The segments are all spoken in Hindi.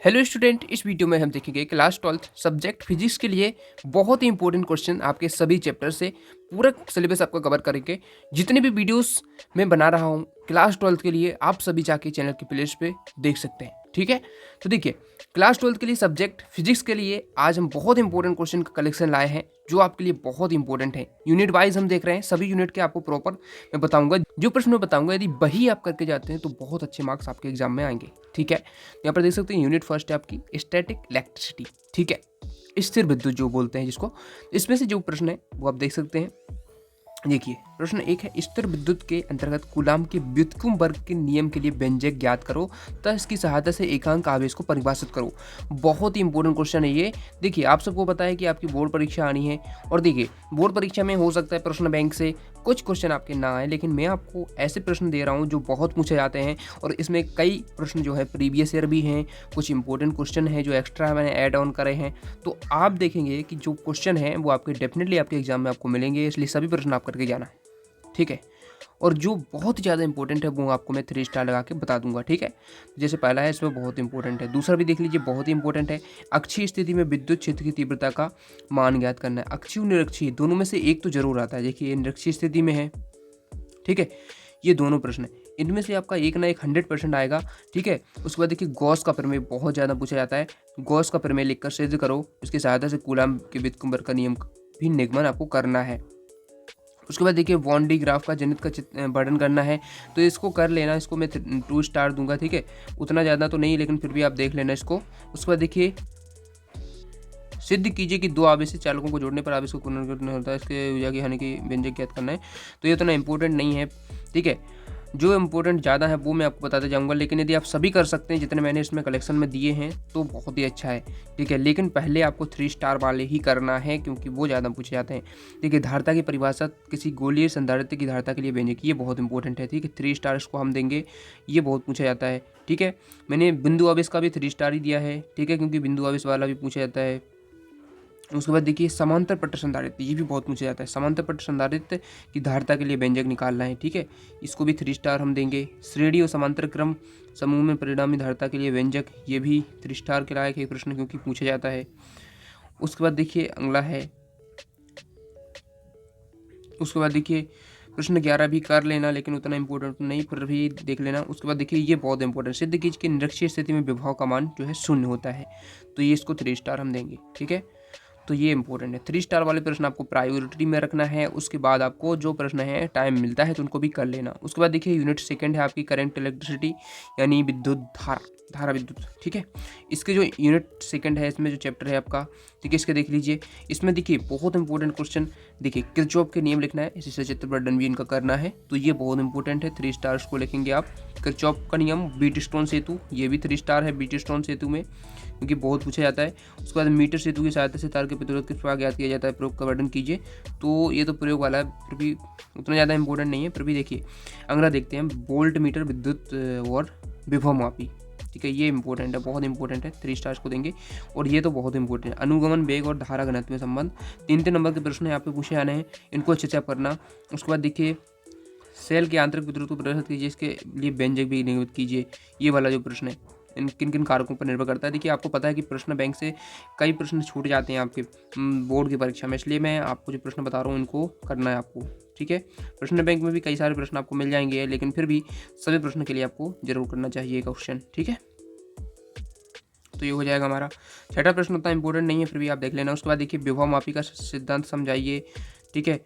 हेलो स्टूडेंट, इस वीडियो में हम देखेंगे क्लास 12th सब्जेक्ट फिजिक्स के लिए बहुत ही इंपॉर्टेंट क्वेश्चन आपके सभी चैप्टर से पूरा सिलेबस आपका कवर करेंगे। जितने भी वीडियोस मैं बना रहा हूँ क्लास 12th के लिए आप सभी जाके चैनल की प्लेलिस्ट पे देख सकते हैं। ठीक है, तो देखिए क्लास 12th के लिए सब्जेक्ट फिजिक्स के लिए आज हम बहुत इंपॉर्टेंट क्वेश्चन का कलेक्शन लाए हैं जो आपके लिए बहुत इंपॉर्टेंट है। यूनिट वाइज हम देख रहे हैं, सभी यूनिट के आपको प्रॉपर मैं बताऊंगा। जो प्रश्न मैं बताऊंगा यदि वही आप करके जाते हैं तो बहुत अच्छे मार्क्स आपके एग्जाम में आएंगे। ठीक है, यहाँ पर देख सकते हैं यूनिट फर्स्ट है आपकी स्टैटिक इलेक्ट्रिसिटी। ठीक है, स्थिर विद्युत जो बोलते हैं जिसको, इसमें से जो प्रश्न है वो आप देख सकते हैं। देखिए प्रश्न एक है, स्थिर विद्युत के अंतर्गत कूलाम के व्युत्क्रम वर्ग के नियम के लिए व्यंजक ज्ञात करो तथा इसकी सहायता से एकांक आवेश को परिभाषित करो। बहुत ही इंपॉर्टेंट क्वेश्चन है ये। देखिए आप सबको पता है कि आपकी बोर्ड परीक्षा आनी है और देखिए बोर्ड परीक्षा में हो सकता है प्रश्न बैंक से कुछ क्वेश्चन आपके ना आए, लेकिन मैं आपको ऐसे प्रश्न दे रहा हूँ जो बहुत पूछे जाते हैं और इसमें कई प्रश्न जो है प्रीवियस ईयर भी हैं, कुछ इंपॉर्टेंट क्वेश्चन हैं जो एक्स्ट्रा मैंने ऐड ऑन करे हैं। तो आप देखेंगे कि जो क्वेश्चन है वो आपके डेफिनेटली आपके एग्जाम में आपको मिलेंगे, इसलिए सभी प्रश्न आप करके जाना। ठीक है, और जो बहुत ही ज़्यादा इंपॉर्टेंट है वो आपको मैं 3 स्टार लगा के बता दूंगा। ठीक है, जैसे पहला है इसमें बहुत इंपॉर्टेंट है, दूसरा भी देख लीजिए बहुत ही इंपॉर्टेंट है। अक्षीय स्थिति में विद्युत क्षेत्र की तीव्रता का मान ज्ञात करना है। अक्षीय निरक्षीय दोनों में से एक तो जरूर आता है। देखिए ये निरक्षीय स्थिति में है। ठीक है, ये दोनों प्रश्न है, इनमें से आपका एक ना एक 100% आएगा। ठीक है, उसके बाद देखिए गॉस का प्रमेय बहुत ज़्यादा पूछा जाता है। गॉस का प्रमेय लिखकर सिद्ध करो, इसकी सहायता से कूलाम के व्युत्क्रम वर्ग का नियम भी निगमन आपको करना है। उसके बाद देखिए वॉन डी ग्राफ का जनित का वर्णन करना है, तो इसको कर लेना, इसको मैं 2 स्टार दूंगा। ठीक है, उतना ज़्यादा तो नहीं लेकिन फिर भी आप देख लेना इसको। उसके बाद देखिए सिद्ध कीजिए कि दो आवेशित चालकों को जोड़ने पर आवेश को पुनर्गठन होता है, इसके ऊर्जा की हानि की व्यंजक ज्ञात करना है। तो ये उतना इंपॉर्टेंट नहीं है। ठीक है, जो इंपॉर्टेंट ज़्यादा है वो मैं आपको बताते जाऊंगा, लेकिन यदि आप सभी कर सकते हैं जितने मैंने इसमें कलेक्शन में दिए हैं तो बहुत ही अच्छा है। ठीक है, लेकिन पहले आपको 3 स्टार वाले ही करना है क्योंकि वो ज़्यादा पूछे जाते हैं। देखिए धारता की परिभाषा किसी गोलीय संधारित्र की धारता के लिए व्यंजक, ये बहुत इंपॉर्टेंट है। ठीक है, 3 स्टार इसको हम देंगे, ये बहुत पूछा जाता है। ठीक है, मैंने बिंदु आवेश का भी 3 स्टार ही दिया है। ठीक है, क्योंकि बिंदु आवेश वाला भी पूछा जाता है। उसके बाद देखिए समांतर पट्ट संधारित्र, ये भी बहुत पूछा जाता है। समांतर पट्ट संधारित्र की धारता के लिए व्यंजक निकालना है। ठीक है, इसको भी 3 स्टार हम देंगे। श्रेणी और समांतर क्रम समूह में परिणामी धारता के लिए व्यंजक, ये भी 3 स्टार के लायक है प्रश्न क्योंकि पूछा जाता है। उसके बाद देखिए अगला है, उसके बाद देखिए प्रश्न 11 भी कर लेना लेकिन उतना इंपॉर्टेंट नहीं, फिर भी देख लेना। उसके बाद देखिए ये बहुत इंपॉर्टेंट, सिद्ध कीजिए कि निरक्षीय स्थिति में विभव का मान जो है 0 होता है, तो ये इसको 3 स्टार हम देंगे। ठीक है, तो ये इंपॉर्टेंट है। 3 स्टार वाले प्रश्न आपको प्रायोरिटी में रखना है। उसके बाद आपको जो प्रश्न है टाइम मिलता है तो उनको भी कर लेना। उसके बाद देखिए यूनिट सेकंड है आपकी करंट इलेक्ट्रिसिटी, यानी विद्युत धारा, धारा विद्युत। ठीक है, इसके जो यूनिट सेकंड है इसमें जो चैप्टर है आपका, ठीक है, इसके देख लीजिए। इसमें देखिए बहुत इंपॉर्टेंट क्वेश्चन, देखिए किरचॉफ के नियम लिखना है, इसी से चित्रवर्धन भी इनका करना है, तो ये बहुत इंपॉर्टेंट है। 3 स्टार्स को लिखेंगे आप। किरचॉफ का नियम, बीट स्टोन सेतु, ये भी 3 स्टार है बीट स्टोन सेतु में क्योंकि बहुत पूछा जाता है। उसके बाद मीटर सेतु की सहायता से तार के प्रतिरोध किस प्रकार ज्ञात किया जाता है, प्रयोग का वर्णन कीजिए, तो ये तो प्रयोग वाला है, फिर भी उतना ज़्यादा इंपॉर्टेंट नहीं है। फिर भी देखिए अगला देखते हैं, वोल्ट मीटर विद्युत और विभव मापी। ठीक है, ये इंपॉर्टेंट है, बहुत इंपॉर्टेंट है, 3 स्टार्स को देंगे। और ये तो बहुत इंपॉर्टेंट है, अनुगमन वेग और धारा घनत्व में संबंध, 3 नंबर के प्रश्न यहाँ पे पूछे जाने हैं, इनको अच्छे से आप करना। उसके बाद देखिए सेल के आंतरिक विद्युत को प्रदर्शित कीजिए, इसके लिए व्यंजक भी निगमित कीजिए, ये वाला जो प्रश्न है इन किन किन कारकों पर निर्भर करता है। देखिए आपको पता है कि प्रश्न बैंक से कई प्रश्न छूट जाते हैं आपके बोर्ड की परीक्षा में, इसलिए मैं आपको जो प्रश्न बता रहा हूँ इनको करना है आपको। ठीक है, प्रश्न बैंक में भी कई सारे प्रश्न आपको मिल जाएंगे, लेकिन फिर भी सभी प्रश्न के लिए आपको जरूर करना चाहिए क्वेश्चन। ठीक है, तो ये हो जाएगा हमारा। छठा प्रश्न उतना इंपॉर्टेंट नहीं है, फिर भी आप देख लेना। उसके बाद देखिए विभव मापी का सिद्धांत समझाइए। ठीक है,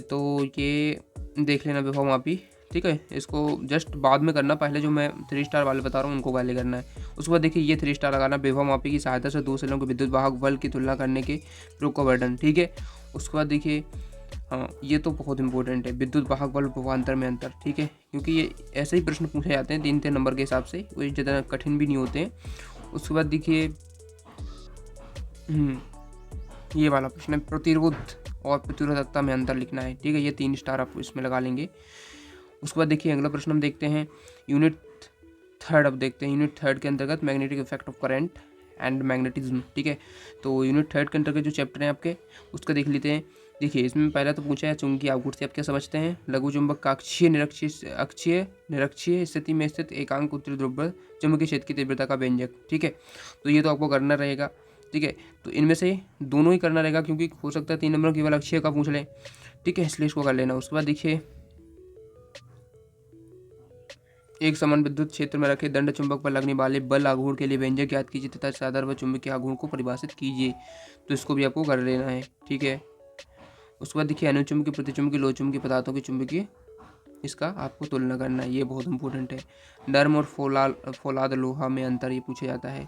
तो ये देख लेना विभव मापी। ठीक है, इसको जस्ट बाद में करना, पहले जो मैं 3 स्टार वाले बता रहा हूँ उनको पहले करना है। उसके बाद देखिए ये 3 स्टार लगाना, विभव मापी की सहायता से 2 सेलों के विद्युत वाहक बल की तुलना करने के प्रयोग का वर्णन। ठीक है, उसके बाद देखिए हाँ ये तो बहुत इंपॉर्टेंट है, विद्युत वाहक बल विभवांतर में अंतर। ठीक है, क्योंकि ये ऐसे ही प्रश्न पूछे जाते हैं 3 नंबर के हिसाब से, कोई ज़्यादा कठिन भी नहीं होते हैं। उसके बाद देखिए ये वाला प्रश्न है, प्रतिरोध और प्रतिरोधकता में अंतर लिखना है। ठीक है, ये 3 स्टार आप इसमें लगा लेंगे। उसके बाद देखिए अगला प्रश्न हम देखते हैं यूनिट थर्ड। अब देखते हैं यूनिट थर्ड के अंतर्गत magnetic effect of current and magnetism. ठीक है, तो यूनिट थर्ड के अंतर्गत जो चैप्टर है आपके उसका देख लेते हैं। देखिए इसमें पहला तो पूछा है चुंबकीय आघूर्ण से आप क्या समझते हैं। लघु चुंबक का अक्षीय स्थिति में स्थित एकांक उत्तरी ध्रुव चुंबकीय क्षेत्र की तीव्रता का व्यंजक। ठीक है, तो ये तो आपको करना रहेगा। ठीक है, तो इनमें से दोनों ही करना रहेगा क्योंकि हो सकता है 3 नंबर केवल अक्षीय का पूछ लें। ठीक है, इसलिए इसको कर लेना। उसके बाद देखिए एक समान विद्युत क्षेत्र में रखे दंड चुंबक पर लगने वाले बल आघूर्ण के लिए व्यंजक ज्ञात कीजिए तथा साधारण व चुंबकीय आघूर्ण को परिभाषित कीजिए। तो इसको भी आपको कर लेना है। ठीक है, उसके बाद देखिए अनुचुंबकीय प्रतिचुंबकीय लोहचुंबकीय पदार्थों की चुंबकीय इसका आपको तुलना करना है, ये बहुत इंपॉर्टेंट है। नर्म और फौलाद लोहा में अंतर ये पूछा जाता है।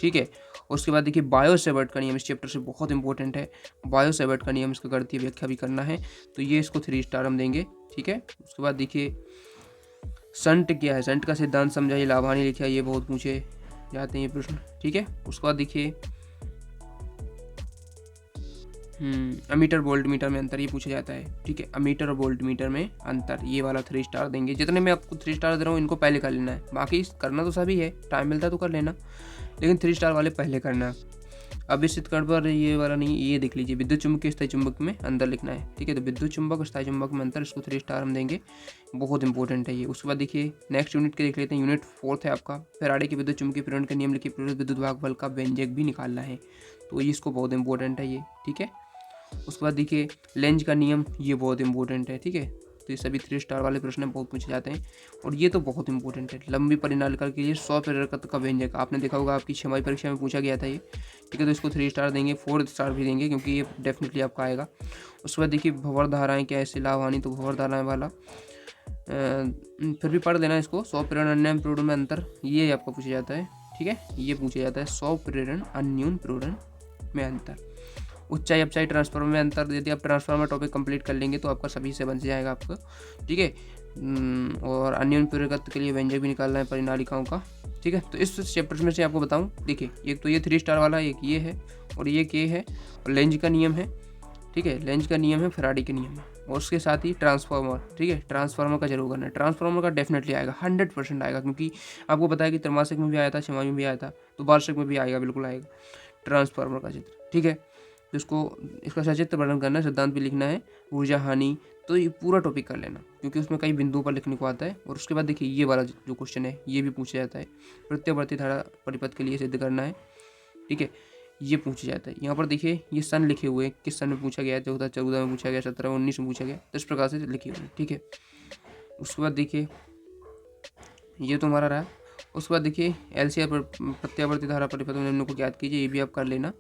ठीक है, उसके बाद देखिए बायो सेवर्ट का नियम इस चैप्टर से बहुत इंपॉर्टेंट है। बायो सेवर्ट का नियम इसका गणितीय व्याख्या भी करना है, तो ये इसको 3 स्टार हम देंगे। ठीक है, उसके बाद देखिए संट क्या है, संट का सिद्धांत समझाइए, लाभानी लिखा है, ये बहुत पूछे जाते हैं ये प्रश्न। ठीक है, उसके बाद देखिए अमीटर वोल्ट मीटर में अंतर ये पूछा जाता है। ठीक है, अमीटर और वोल्ट मीटर में अंतर, ये वाला 3 स्टार देंगे। जितने मैं आपको 3 स्टार दे रहा हूँ इनको पहले कर लेना है, बाकी करना तो सभी है, टाइम मिलता है तो कर लेना, लेकिन 3 स्टार वाले पहले करना। अब इस कण पर ये वाला नहीं, ये देख लीजिए विद्युत चुंबक के स्थायी चुंबक में अंतर लिखना है। ठीक है, तो विद्युत चुंबक और स्थायी चुंबक में अंतर, इसको 3 स्टार हम देंगे, बहुत इंपॉर्टेंट है ये। उसके बाद देखिए नेक्स्ट यूनिट के देख लेते हैं। यूनिट 4 है आपका फैराडे के विद्युत चुंबकीय प्रेरण का नियम लिखिए, प्रेरित विद्युत भाग बल का व्यंजक भी निकालना है, तो ये इसको बहुत इंपॉर्टेंट है ये। ठीक है, उसके बाद देखिए लेंज का नियम, ये बहुत इंपॉर्टेंट है। ठीक है, तो ये सभी 3 स्टार वाले प्रश्न बहुत पूछे जाते हैं, और ये तो बहुत इंपॉर्टेंट है। लंबी परिनालिका के लिए 100 प्रेरकत्व का व्यंजक, आपने देखा होगा आपकी 6वीं परीक्षा में पूछा गया था ये। ठीक है, तो इसको 3 स्टार देंगे, 4 स्टार भी देंगे क्योंकि ये डेफिनेटली आपका आएगा। उसके बाद देखिए भंवर धाराएं क्या ऐसे लाभ हानि, तो भंवर धाराएं वाला फिर भी पढ़ लेना इसको। 100 प्रेरण अन्य प्रेरण में अंतर, ये आपका पूछा जाता है। ठीक है, ये पूछा जाता है 100 प्रेरण अन्यून प्रेरण में अंतर। ऊंचाई अपचाई ट्रांसफार्मर में अंतर, यदि आप ट्रांसफार्मर टॉपिक कंप्लीट कर लेंगे तो आपका सभी से बन जाएगा आपका। ठीक है, और अन्य प्रेरकत्व के लिए व्यंजक भी निकालना है परिनालिकाओं का। ठीक है, तो इस चैप्टर में से आपको बताऊं, देखिए एक तो ये 3 स्टार वाला, एक ये है और ये के है, और लेंज का नियम है। ठीक है, लेंज का नियम है, फैराडे के नियम है, और उसके साथ ही ट्रांसफार्मर। ठीक है, ट्रांसफार्मर का जरूर करना है, ट्रांसफार्मर का डेफिनेटली आएगा, 100% आएगा, क्योंकि आपको पता है कि त्रैमासिक में भी आया था, छमाही में भी आया था, तो वार्षिक में भी आएगा, बिल्कुल आएगा ट्रांसफार्मर का चित्र। ठीक है, जिसको इसका सचित्र वर्णन करना है, सिद्धांत भी लिखना है, ऊर्जा हानि, तो ये पूरा टॉपिक कर लेना क्योंकि उसमें कई बिंदुओं पर लिखने को आता है। और उसके बाद देखिए ये वाला जो क्वेश्चन है ये भी पूछा जाता है, प्रत्यावर्ती धारा परिपथ के लिए सिद्ध करना है। ठीक है, ये पूछा जाता है। यहाँ पर देखिए ये सन लिखे हुए हैं, किस सन में पूछा गया है, 14 में पूछा गया, 17 में, 19 में पूछा गया, तो इस प्रकार से लिखे हुए हैं। ठीक है, उसके बाद देखिए ये तो हमारा रहा। उसके बाद देखिए एलसीआर प्रत्यावर्ती धारा परिपथ में निम्न को ज्ञात कीजिए, ये भी आप कर लेना।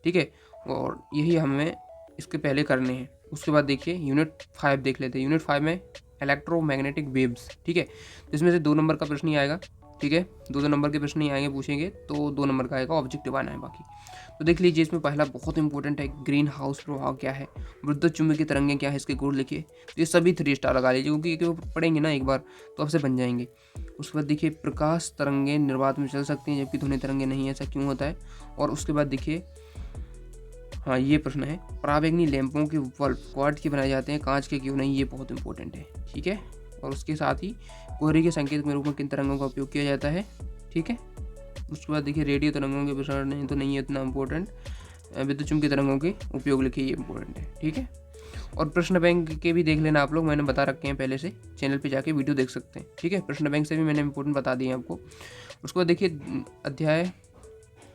ठीक है, और यही हमें इसके पहले करने हैं। उसके बाद देखिए यूनिट 5 देख लेते हैं। यूनिट 5 में इलेक्ट्रोमैग्नेटिक वेव्स। ठीक है, तो इसमें से 2 नंबर का प्रश्न ही आएगा। ठीक है, 2 नंबर के प्रश्न ही आएंगे, पूछेंगे तो 2 नंबर का आएगा, ऑब्जेक्टिव आना है बाकी। तो देख लीजिए इसमें पहला बहुत इंपॉर्टेंट है, ग्रीन हाउस प्रभाव क्या है, विद्युत चुंबकीय तरंगें क्या है, इसके गुण लिखिए। तो ये सभी 3 स्टार लगा लीजिए क्योंकि पढ़ेंगे ना एक बार तो आपसे बन जाएंगे। उसके बाद देखिए प्रकाश तरंगें निर्वात में चल सकती हैं जबकि ध्वनि तरंगें नहीं, ऐसा क्यों होता है। और उसके बाद देखिए हाँ ये प्रश्न है, पराबैंगनी लैंपों के बल्ब क्वार्ट्ज के बनाए जाते हैं, कांच के क्यों नहीं, ये बहुत इंपॉर्टेंट है। ठीक है, और उसके साथ ही कोहरे के संकेत के रूप में किन तरंगों का उपयोग किया जाता है। ठीक है, उसके बाद देखिए रेडियो तरंगों के प्रसारण नहीं तो नहीं है इतना इंपॉर्टेंट, विद्युत चुंबकीय तरंगों के उपयोग लिखिए, ये इंपॉर्टेंट है। ठीक है, और प्रश्न बैंक के भी देख लेना आप लोग, मैंने बता रखे हैं पहले से, चैनल पे जाके वीडियो देख सकते हैं। ठीक है, प्रश्न बैंक से भी मैंने इंपॉर्टेंट बता दिए आपको। उसके बाद देखिए अध्याय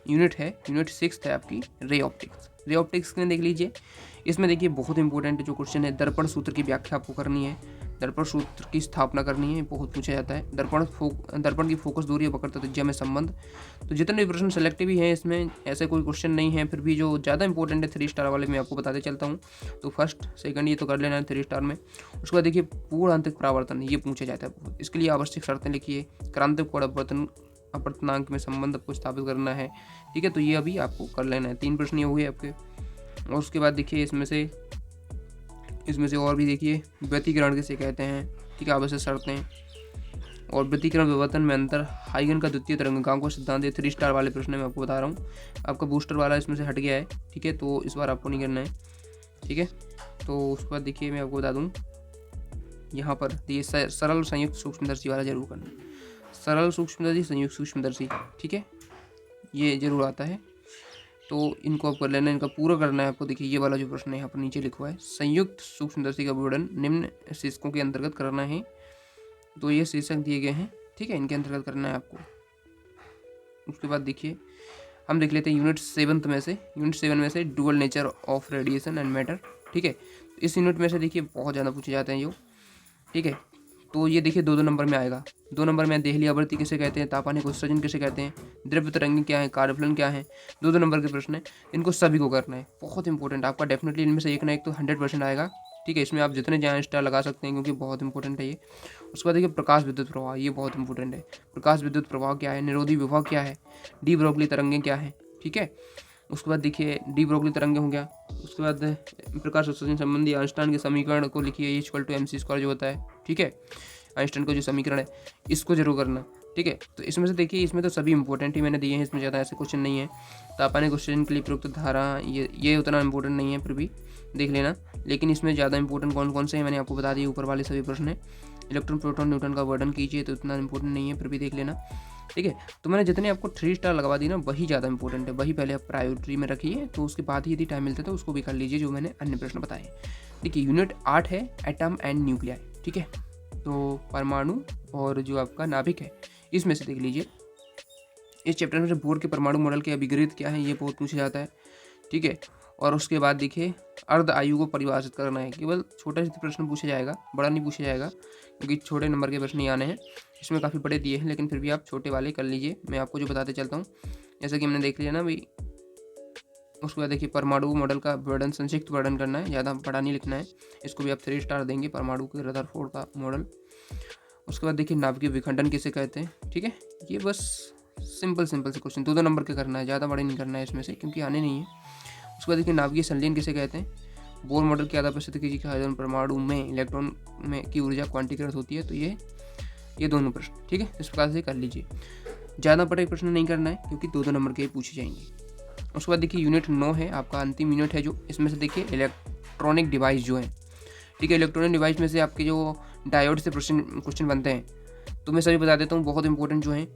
यूनिट है, यूनिट 6 है आपकी रे ऑप्टिक्स। रे ऑप्टिक्स में देख लीजिए, इसमें देखिए बहुत इंपॉर्टेंट जो क्वेश्चन है, दर्पण सूत्र की व्याख्या आपको करनी है, दर्पण सूत्र की स्थापना करनी है, बहुत पूछा जाता है। दर्पण की फोकस दूरी और वक्रता त्रिज्या में संबंध। तो जितने भी प्रश्न सेलेक्टिव ही हैं इसमें ऐसे कोई क्वेश्चन नहीं है, फिर भी जो ज़्यादा इंपॉर्टेंट है 3 स्टार वाले मैं आपको बताते चलता हूँ। तो फर्स्ट सेकंड ये तो कर लेना है 3 स्टार में। उसके बाद देखिए पूर्ण आंतरिक परावर्तन, ये पूछा जाता है बहुत, इसके लिए आवश्यक शर्तें लिखिए। क्रांतिक परावर्तन अपवर्तनांक में संबंध आपको स्थापित करना है। ठीक है, तो ये अभी आपको कर लेना है। 3 प्रश्न ये हुए आपके। और उसके बाद देखिए इसमें से और भी देखिए व्यतिकरण किसे कहते हैं। ठीक है, आवश्यक शर्तें और व्यतिकरण विवर्तन में अंतर, हाइगन का द्वितीय तरंगांक का सिद्धांत, ये 3 स्टार वाले प्रश्न मैं आपको बता रहा हूँ। आपका बूस्टर वाला इसमें से हट गया है। ठीक है, तो इस बार आपको नहीं करना है। ठीक है, तो उसके बाद देखिए मैं आपको बता दूँ यहाँ पर ये सरल संयुक्त सूक्ष्मदर्शी वाला जरूर करना है, सरल सूक्ष्मदर्शी संयुक्त सूक्ष्मदर्शी। ठीक है, ये जरूर आता है। तो इनको आप कर लेना, इनका पूरा करना है आपको। देखिए ये वाला जो प्रश्न है यहाँ पर नीचे लिखा हुआ है, संयुक्त सूक्ष्मदर्शी का विवरण निम्न शीर्षकों के अंतर्गत करना है। तो ये शीर्षक दिए गए हैं, ठीक है, इनके अंतर्गत करना है आपको। उसके बाद देखिए हम देख लेते हैं यूनिट 7 में से dual nature of radiation and matter, ठीक है। इस यूनिट में से देखिए बहुत ज़्यादा पूछे जाते हैं जो, ठीक है। तो ये देखिए 2-2 नंबर में आएगा। 2 नंबर में देहली आवृत्ति किसे कहते हैं, तापानिक उत्सर्जन किसे कहते हैं, द्रव्य तरंग क्या है, कार्यफलन क्या है। 2-2 नंबर के प्रश्न है, इनको सभी को करना है, बहुत इंपॉर्टेंट। आपका डेफिनेटली इनमें से एक ना एक तो 100% आएगा, ठीक है। इसमें आप जितने जाएँ स्टार लगा सकते हैं क्योंकि बहुत इंपॉर्टेंट है ये। उसके बाद देखिए प्रकाश विद्युत प्रवाह, ये बहुत इंपॉर्टेंट है। प्रकाश विद्युत प्रवाह क्या है, निरोधी विभव क्या है, डी ब्रोगली तरंगें क्या है, ठीक है। उसके बाद देखिए डी ब्रोगली तरंगें हो गया। उसके बाद प्रकाश उत्सर्जन संबंधी आइंस्टाइन के समीकरण को लिखिए, E=mc² जो होता है, ठीक है। आइंस्टाइन का जो समीकरण है इसको जरूर करना, ठीक है। तो इसमें से देखिए इसमें तो सभी इंपॉर्टेंट ही मैंने दिए हैं, इसमें ज़्यादा ऐसे क्वेश्चन नहीं है। तापानिक उत्सर्जन के लिए प्रयुक्त धारा, ये उतना इंपॉर्टेंट नहीं है, फिर भी देख लेना। लेकिन इसमें ज़्यादा इंपॉर्टेंट कौन कौन से हैं मैंने आपको बता दिए, ऊपर वाले सभी प्रश्न है। इलेक्ट्रॉन प्रोटॉन न्यूट्रॉन का वर्णन कीजिए, तो उतना इंपॉर्टेंट नहीं है, फिर भी देख लेना, ठीक है। तो मैंने जितने आपको 3 स्टार लगवा दी ना, वही ज़्यादा इंपॉर्टेंट है, वही पहले आप प्रायोरिटी में रखिए। तो उसके बाद ही यदि टाइम मिलता है तो उसको भी कर लीजिए जो मैंने अन्य प्रश्न बताए। देखिए यूनिट 8 है एटम एंड न्यूक्लियाई, ठीक है। तो परमाणु और जो आपका नाभिक है, इसमें से देख लीजिए। इस चैप्टर में से बोर के परमाणु मॉडल के अभिग्रहित क्या है, ये बहुत पूछा जाता है, ठीक है। और उसके बाद देखिए अर्ध आयु को परिभाषित करना है। केवल छोटा सा प्रश्न पूछा जाएगा, बड़ा नहीं पूछा जाएगा क्योंकि छोटे नंबर के प्रश्न ही आने हैं। इसमें काफ़ी बड़े दिए हैं, लेकिन फिर भी आप छोटे वाले कर लीजिए। मैं आपको जो बताते चलता हूँ, जैसा कि हमने देख लिया ना भाई। उसके बाद देखिए परमाणु मॉडल का वर्णन, संक्षिप्त वर्णन करना है, ज़्यादा बड़ा नहीं लिखना है। इसको भी आप 3 स्टार देंगे, परमाणु के रदरफोर्ड का मॉडल। उसके बाद देखिए नाभिकीय विखंडन किसे कहते हैं, ठीक है। ये बस सिंपल से क्वेश्चन 2-2 नंबर के करना है, ज़्यादा बड़े नहीं करना है इसमें से क्योंकि आने नहीं है। उसके बाद देखिए नाभिकीय संलयन किसे कहते हैं, बोर मॉडल की आधा प्रसिद्ध की हाइड्रोजन परमाणु में इलेक्ट्रॉन में की ऊर्जा क्वांटीकृत होती है। तो ये दोनों प्रश्न, ठीक है, इस प्रकार से कर लीजिए। ज़्यादा बड़े प्रश्न नहीं करना है क्योंकि 2-2 नंबर के पूछे जाएंगे। उसके बाद देखिए यूनिट 9 है आपका, अंतिम यूनिट है जो। इसमें से देखिए इलेक्ट्रॉनिक डिवाइस जो है, ठीक है। इलेक्ट्रॉनिक डिवाइस में से आपके जो डायोड से क्वेश्चन बनते हैं, तो मैं सभी बता देता हूँ, बहुत इंपॉर्टेंट जो है।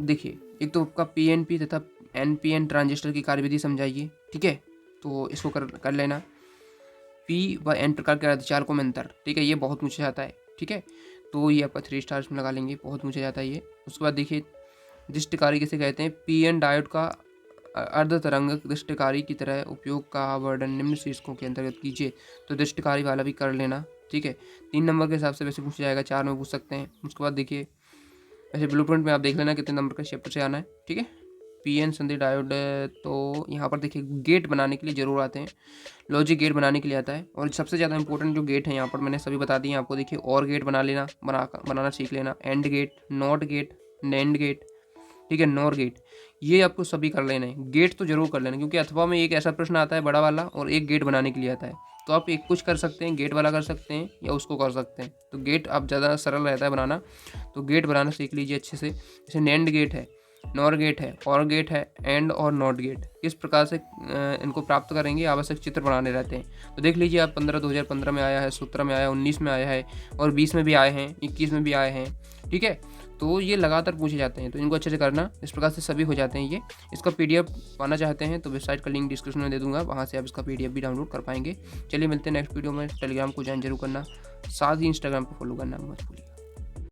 देखिए एक तो आपका PNP तथा NPN ट्रांजिस्टर की कार्यविधि समझाइए, ठीक है। तो इसको कर लेना। P व N प्रकार के अर्धचालकों में अंतर, ठीक है, ये बहुत पूछा जाता है, ठीक है। तो ये आपका 3 स्टार्स में लगा लेंगे, बहुत पूछा जाता है ये। उसके बाद देखिए दृष्टिकारी किसे कहते हैं, PN डायोड का अर्ध तरंग दृष्टिकारी की तरह उपयोग का वर्णन निम्न शीर्षकों के अंतर्गत कीजिए। तो दृष्टिकारी वाला भी कर लेना, ठीक है। 3 नंबर के हिसाब से वैसे पूछा जाएगा, 4 में पूछ सकते हैं। उसके बाद देखिए ऐसे ब्लूप्रिंट में आप देख लेना कितने नंबर का चैप्टर से आना है, ठीक है। PN संधि डायोड, तो यहाँ पर देखिए गेट बनाने के लिए जरूर आते हैं, लॉजिक गेट बनाने के लिए आता है। और सबसे ज़्यादा इंपॉर्टेंट जो गेट है यहाँ पर मैंने सभी बता दिए आपको। देखिए और गेट बनाना सीख लेना, and gate, not gate, nand gate, ठीक है, नॉर गेट, ये आपको सभी कर लेना है। गेट तो जरूर कर लेना क्योंकि अथवा में एक ऐसा प्रश्न आता है बड़ा वाला और एक गेट बनाने के लिए आता है। तो आप एक कुछ कर सकते हैं, गेट वाला कर सकते हैं या उसको कर सकते हैं। तो गेट आप ज़्यादा सरल रहता है बनाना, तो गेट बनाना सीख लीजिए अच्छे से। जैसे नैंड गेट है, नॉर गेट है, और गेट है, एंड और नॉट गेट, किस प्रकार से इनको प्राप्त करेंगे, आवश्यक चित्र बनाने रहते हैं। तो देख लीजिए आप 2015 में आया है, 17 में आया है, 19 में आया है, और 20 में भी आए हैं, 21 में भी आए हैं, ठीक है। तो ये लगातार पूछे जाते हैं, तो इनको अच्छे से करना। इस प्रकार से सभी हो जाते हैं ये। इसका PDF पाना चाहते हैं तो वेबसाइट का लिंक डिस्क्रिप्शन में दे दूंगा, वहाँ से आप इसका PDF भी डाउनलोड कर पाएंगे। चलिए मिलते हैं नेक्स्ट वीडियो में। टेलीग्राम को ज्वाइन जरूर करना, साथ ही इंस्टाग्राम को फॉलो करना मत भूलिए।